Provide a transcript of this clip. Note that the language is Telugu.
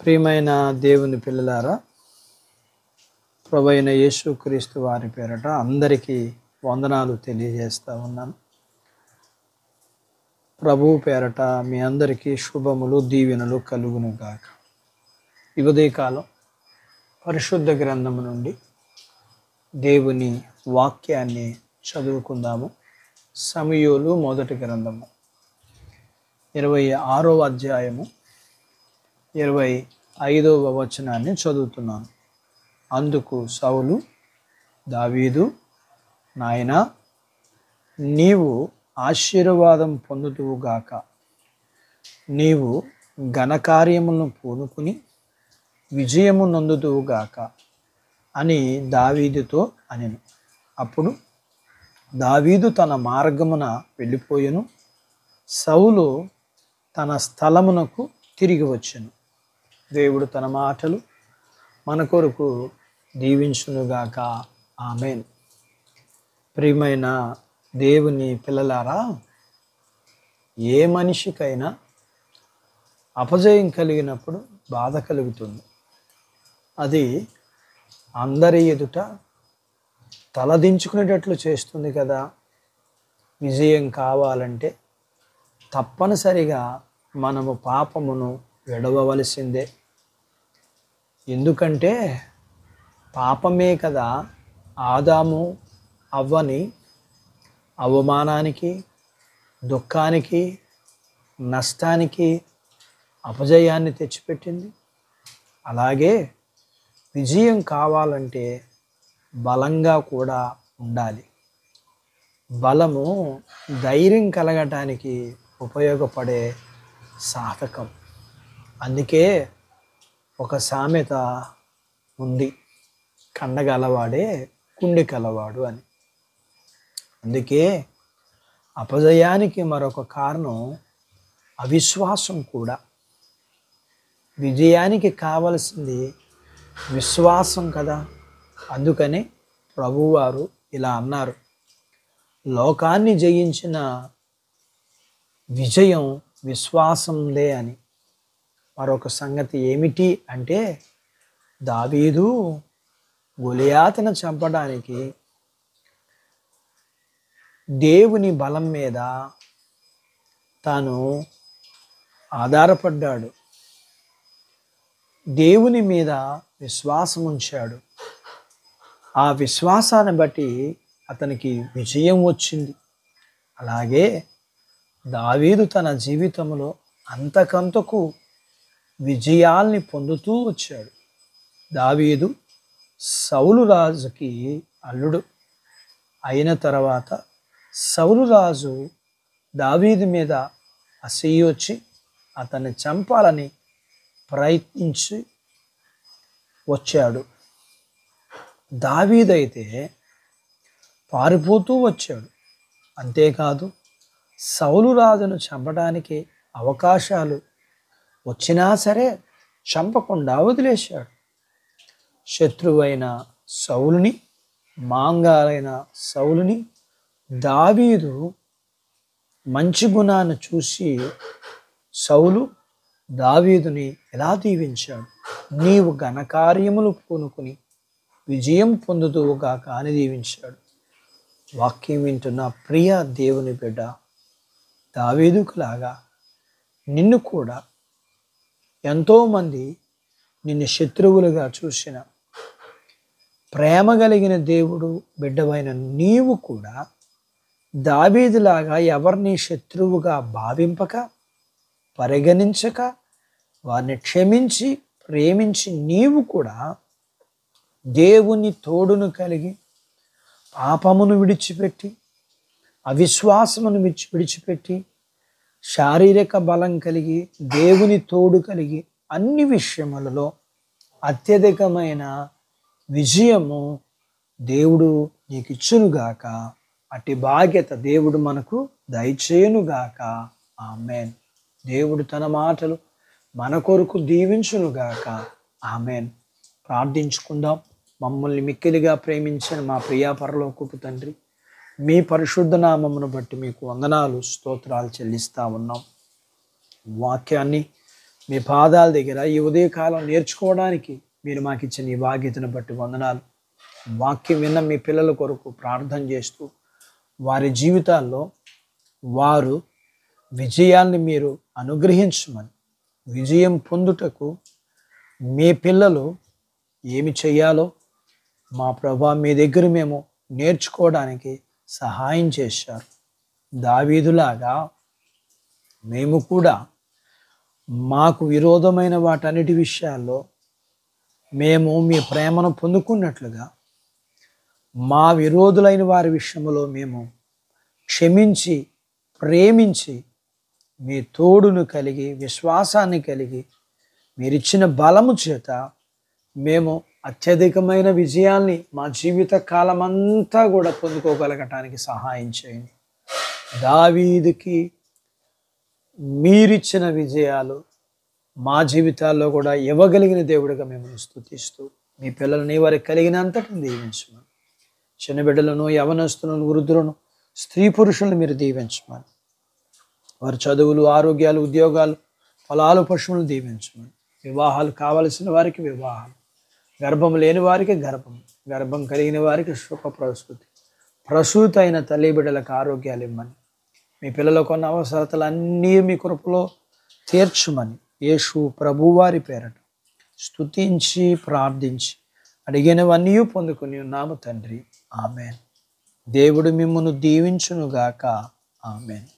ప్రియమైన దేవుని పిల్లలారా, ప్రభువైన యేసుక్రీస్తు వారి పేరట అందరికీ వందనాలు తెలియజేస్తూ ఉన్నాను. ప్రభువు పేరట మీ అందరికీ శుభములు దీవెనలు కలుగును గాక. ఈ ఉదయకాలం పరిశుద్ధ గ్రంథము నుండి దేవుని వాక్యాన్ని చదువుకుందాము. సమూయేలు మొదటి గ్రంథము 26వ అధ్యాయము 25వ వచనాన్ని చదువుతున్నాను. అందుకు సౌలు, దావీదు, నాయనా, నీవు ఆశీర్వాదం పొందుదువుగాక, నీవు ఘనకార్యములను పూనుకుని విజయము నొందుదువుగాక అని దావీదుతో అనెను. అప్పుడు దావీదు తన మార్గమున వెళ్ళిపోయెను, సౌలు తన స్థలమునకు తిరిగి వచ్చెను. దేవుడు తన మాటలు మన కొరకు దీవించునుగాక. ఆమేన్. ప్రియమైన దేవుని పిల్లలారా, ఏ మనిషికైనా అపజయం కలిగినప్పుడు బాధ కలుగుతుంది. అది అందరి ఎదుట తలదించుకునేటట్లు చేస్తుంది కదా. విజయం కావాలంటే తప్పనిసరిగా మనము పాపమును విడవవలసిందే. ఎందుకంటే పాపమే కదా ఆదాము అవ్వని అవమానానికి, దుఃఖానికి, నష్టానికి, అపజయాన్ని తెచ్చిపెట్టింది. అలాగే విజయం కావాలంటే బలంగా కూడా ఉండాలి. బలము ధైర్యం కలగటానికి ఉపయోగపడే సాధకం. అందుకే ఒక సామెత ఉంది, కండగలవాడే కుండి కలవాడు అని. అందుకే అపజయానికి మరొక కారణం అవిశ్వాసం కూడా. విజయానికి కావలసింది విశ్వాసం కదా. అందుకని ప్రభువారు ఇలా అన్నారు, లోకాన్ని జయించిన విజయం విశ్వాసందే అని. మరొక సంగతి ఏమిటి అంటే, దావీదు గొలియాతును చంపడానికి దేవుని బలం మీద తాను ఆధారపడ్డాడు, దేవుని మీద విశ్వాసం ఉంచాడు. ఆ విశ్వాసాన్ని బట్టి అతనికి విజయం వచ్చింది. అలాగే దావీదు తన జీవితంలో అంతకంతకు విజయాల్ని పొందుతూ వచ్చాడు. దావీదు సౌలు రాజుకి అల్లుడు అయిన తర్వాత సౌలు రాజు దావీదు మీద అసూయ వచ్చి అతన్ని చంపాలని ప్రయత్నించి వచ్చాడు. దావీదైతే పారిపోతూ వచ్చాడు. అంతేకాదు సౌలు రాజును చంపడానికి అవకాశాలు వచ్చినా సరే చంపకుండా వదిలేశాడు. శత్రువైన సౌలుని, మాంగాలైన సౌలుని దావీదు మంచి గుణాన్ని చూసి సౌలు దావీదుని ఎలా దీవించాడు, నీవు ఘనకార్యములు పూనుకుని విజయం పొందుదువుగాక అని దీవించాడు. వాక్యం వింటున్న ప్రియ దేవుని బిడ్డ, దావీదుకులాగా నిన్ను కూడా ఎంతోమంది నిన్ను శత్రువులుగా చూసిన, ప్రేమ కలిగిన దేవుడు బిడ్డవైన నీవు కూడా దావీదులాగా ఎవరిని శత్రువుగా భావింపక, పరిగణించక, వారిని క్షమించి ప్రేమించి నీవు కూడా దేవుని తోడును కలిగి పాపమును విడిచిపెట్టి, అవిశ్వాసమును విడిచిపెట్టి, శారీరక బలం కలిగి, దేవుని తోడు కలిగి, అన్ని విషయములలో అత్యధికమైన విజయము దేవుడు నీకు ఇచ్చునుగాక. అట్టి భాగ్యత దేవుడు మనకు దయచేయునుగాక. ఆమేన్. దేవుడు తన మాటలు మన కొరకు దీవించునుగాక. ఆమేన్. ప్రార్థించుకుందాం. మమ్మల్ని మిక్కిలిగా ప్రేమించిన మా ప్రియా పరలోకపు తండ్రి, మీ పరిశుద్ధ నామమును బట్టి మీకు వందనాలు, స్తోత్రాలు చెల్లిస్తా ఉన్నాం. వాక్యాన్ని మీ పాదాల దగ్గర ఈ ఉదయకాలం నేర్చుకోవడానికి మీరు మాకు ఇచ్చిన ఈ బాధ్యతను బట్టి వందనాలు. వాక్యం విన్న మీ పిల్లల కొరకు ప్రార్థన చేస్తూ వారి జీవితాల్లో వారు విజయాన్ని మీరు అనుగ్రహించమని, విజయం పొందుటకు మీ పిల్లలు ఏమి చెయ్యాలో మా ప్రభా మీ దగ్గర మేము నేర్చుకోవడానికి సహాయం చేశారు. దావీదులాగా మేము కూడా మాకు విరోధమైన వాటన్నిటి విషయాల్లో మేము మీ ప్రేమను పొందుకున్నట్లుగా మా విరోధులైన వారి విషయంలో మేము క్షమించి ప్రేమించి మీ తోడును కలిగి విశ్వాసాన్ని కలిగి మీరిచ్చిన బలము చేత మేము అత్యధికమైన విజయాల్ని మా జీవిత కాలమంతా కూడా పొందుకోగలగటానికి సహాయం చేయండి. దావీదుకి మీరిచ్చిన విజయాలు మా జీవితాల్లో కూడా ఇవ్వగలిగిన దేవుడిగా మిమ్మల్ని స్తుతిస్తూ మీ పిల్లలని వారికి కలిగినంతటిని దీవించమని, చిన్న బిడ్డలను, యవనస్తులను, వృద్ధులను, స్త్రీ పురుషులను మీరు దీవించమని, వారి చదువులు, ఆరోగ్యాలు, ఉద్యోగాలు, పొలాలు, పశువులను దీవించమని, వివాహాలు కావలసిన వారికి వివాహాలు, గర్భం లేని వారికి గర్భం, గర్భం కలిగిన వారికి సుఖ ప్రసూతి, ప్రసూతి అయిన తల్లి బిడ్డలకు ఆరోగ్యాలు ఇమ్మని, మీ పిల్లలకు ఉన్న అవసరతలన్నీ మీ కృపలో తీర్చుమని యేసు ప్రభువారి పేరట స్తుతించి ప్రార్థించి అడిగినవన్నీ పొందుకుని ఉన్నాము తండ్రి. ఆమెన్. దేవుడు మిమ్మును దీవించునుగాక. ఆమెన్.